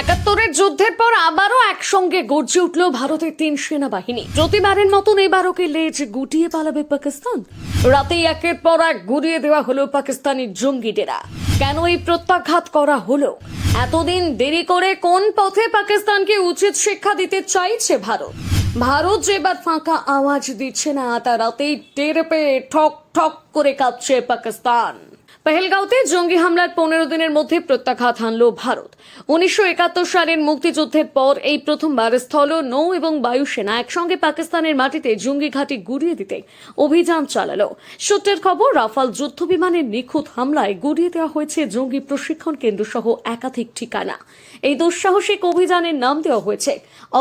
একাত্তরের যুদ্ধের পর আবারও একসঙ্গে গর্জে উঠল ভারতের 3 সেনাবাহিনী। প্রতিবারের মতন এবারও কি লেজ গুটিয়ে পালাবে পাকিস্তান? রাতেই একের পর এক গুড়িয়ে দেওয়া হলো পাকিস্তানি জঙ্গি ডেরা। কেন এই প্রত্যাঘাত করা হলো? এতদিন দেরি করে কোন পথে পাকিস্তানকে উচিত শিক্ষা দিতে চাইছে ভারত? ভারত যে এবার ফাঁকা আওয়াজ দিচ্ছে না, তা রাতেই টের পেয়ে ঠক ঠক করে কাঁপছে পাকিস্তান। পেহেলগাঁওতে জঙ্গি হামলার 15 দিনের মধ্যে প্রত্যাঘাত হানল ভারত। 1971 সালের মুক্তিযুদ্ধের পর এই প্রথমবার স্থল, নৌ এবং বায়ুসেনা একসঙ্গে পাকিস্তানের মাটিতে জঙ্গি ঘাঁটি গুড়িয়ে দিতে অভিযান চালালো। সূত্রের খবর, রাফাল যুদ্ধ বিমানের নিখুঁত হামলায় গুড়িয়ে দেওয়া হয়েছে জঙ্গি প্রশিক্ষণ কেন্দ্র সহ একাধিক ঠিকানা। এই দুঃসাহসিক অভিযানের নাম দেওয়া হয়েছে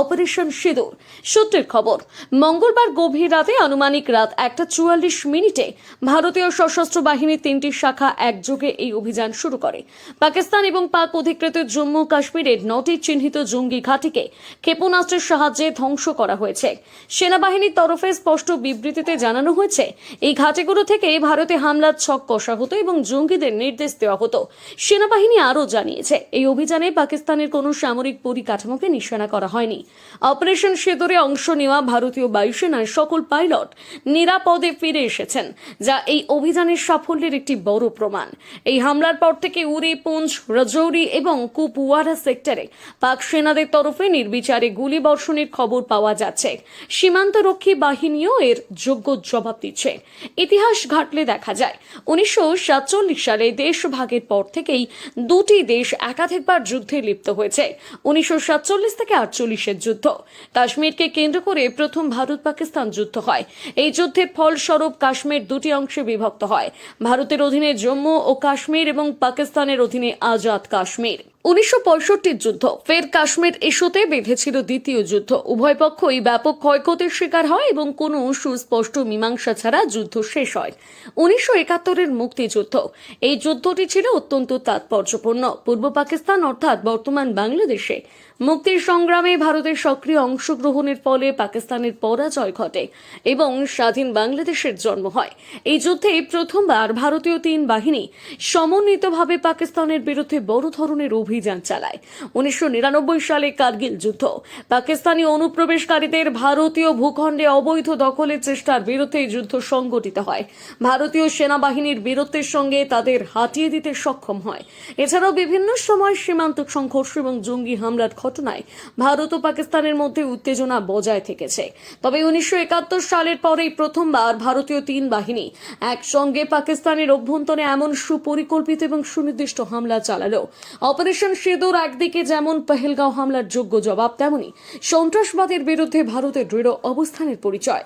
অপারেশন সিঁদুর। সূত্রের খবর, মঙ্গলবার গভীর রাতে আনুমানিক রাত 1:44 ভারতীয় সশস্ত্র বাহিনীর 3টি শাখা একযোগে এই অভিযান শুরু করে। পাকিস্তান এবং পাক অধিকৃত জম্মু কাশ্মীরের 9টি চিহ্নিত জঙ্গি ঘাঁটিকে ক্ষেপণাস্ত্রের সাহায্যে ধ্বংস করা হয়েছে। সেনাবাহিনীর তরফে স্পষ্ট বিবৃতিতে জানানো হয়েছে, এই ঘাঁটিগুলো থেকে ভারতে হামলার ছক কষা হতো এবং জঙ্গিদের নির্দেশ দেওয়া হতো। সেনাবাহিনী আরও জানিয়েছে, এই অভিযানে পাকিস্তানের কোনো সামরিক পরিকাঠামোকে নিশানা করা হয়নি। অপারেশন সিঁদুরে অংশ নেওয়া ভারতীয় বায়ুসেনার সকল পাইলট নিরাপদে ফিরে এসেছেন, যা এই অভিযানের সাফল্যের একটি বড় প্রমাণ। এই হামলার পর থেকে উরি, পুঞ্চ, রাজৌরি এবং কুপওয়ারা সেক্টরে পাক সেনাদের তরফে নির্বিচারে গুলি বর্ষণের খবর পাওয়া যাচ্ছে। সীমান্তরক্ষী বাহিনীও এর যোগ্য জবাব দিচ্ছে। ইতিহাস ঘাটলে দেখা যায়, 1947 সালে দেশ ভাগের পর থেকেই দুটি দেশ একাধিকবার যুদ্ধে লিপ্ত হয়েছে। 1947 থেকে 48-এর যুদ্ধ, কাশ্মীরকে কেন্দ্র করে প্রথম ভারত পাকিস্তান যুদ্ধ হয়। এই যুদ্ধের ফলস্বরূপ কাশ্মীর দুটি অংশে বিভক্ত হয়, ভারতের অধীনে জম্মু ও কাশ্মীর এবং পাকিস্তানের অধীনে আজাদ কাশ্মীর। 1965-র যুদ্ধ, ফের কাশ্মীর ইস্যুতে বেঁধেছিল দ্বিতীয় যুদ্ধ। উভয় পক্ষই ব্যাপক ক্ষয়ক্ষতির শিকার হয় এবং কোনো সুস্পষ্ট মীমাংসা ছাড়া যুদ্ধ শেষ হয়। 1971-এর মুক্তিযুদ্ধ, এই যুদ্ধটি ছিল অত্যন্ত তাৎপর্যপূর্ণ। পূর্ব পাকিস্তান অর্থাৎ বর্তমান বাংলাদেশে মুক্তির সংগ্রামে ভারতের সক্রিয় অংশগ্রহণের ফলে পাকিস্তানের পরাজয় ঘটে এবং স্বাধীন বাংলাদেশের জন্ম হয়। এই যুদ্ধে প্রথমবার ভারতীয় 3 বাহিনী সমন্বিতভাবে পাকিস্তানের বিরুদ্ধে বড় ধরনের অভিযান চালায়। 1999 সালে কার্গিল যুদ্ধ, পাকিস্তানি অনুপ্রবেশকারীদের ভারতীয় ভূখণ্ডে অবৈধ দখলের চেষ্টার বিরুদ্ধে যুদ্ধ সংগঠিত হয়। ভারতীয় সেনাবাহিনীর বীরত্বের সঙ্গে তাদের হাঁটিয়ে দিতে সক্ষম হয়। এছাড়াও বিভিন্ন সময় সীমান্ত সংঘর্ষ এবং জঙ্গি হামলার ঘটনায় ভারত ও পাকিস্তানের মধ্যে উত্তেজনা বজায় থেকেছে। তবে 1971 সালের পরেই প্রথমবার ভারতীয় 3 বাহিনী একসঙ্গে পাকিস্তানের অভ্যন্তরে এমন সুপরিকল্পিত এবং সুনির্দিষ্ট হামলা চালালো। অপারেশন সিঁদুর একদিকে যেমন পেহেলগাঁও হামলার যোগ্য জবাব, তেমনি সন্ত্রাসবাদের বিরুদ্ধে ভারতের দৃঢ় অবস্থানের পরিচয়।